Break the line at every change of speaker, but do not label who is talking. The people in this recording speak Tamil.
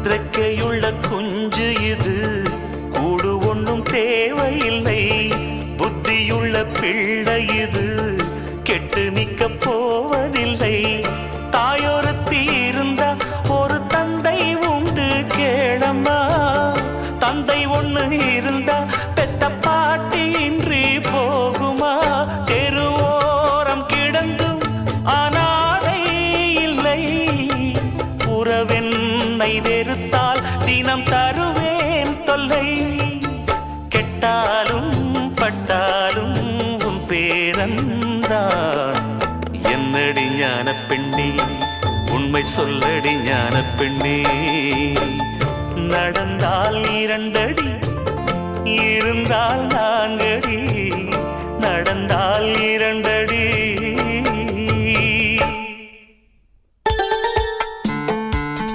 இறக்கையுள்ள குஞ்சு இது, கூடு ஒன்றும் தேவையில்லை. புத்தியுள்ள பிள்ளை இது, கெட்டு நிக்க போவதில்லை. தாயொருத்தி இருந்தா ஒரு தந்தை உண்டு கேளம்மா. தந்தை ஒண்ணு இருந்தா பெத்த பாட்டி இன்றி போகுமா? தெருவோரம் கிடந்தும் அனாதை இல்லை. உறவென்னை வெறுத்தால் தினம் தருவேன் தொல்லை. கெட்டாலும் பட்டாலும் உன் பேரன்தான். என்னடி ஞான பெண்ணே, உண்மை சொல்லடி ஞான பெண்ணே. நடந்தால் 2 அடி, இருந்தால் 4 அடி.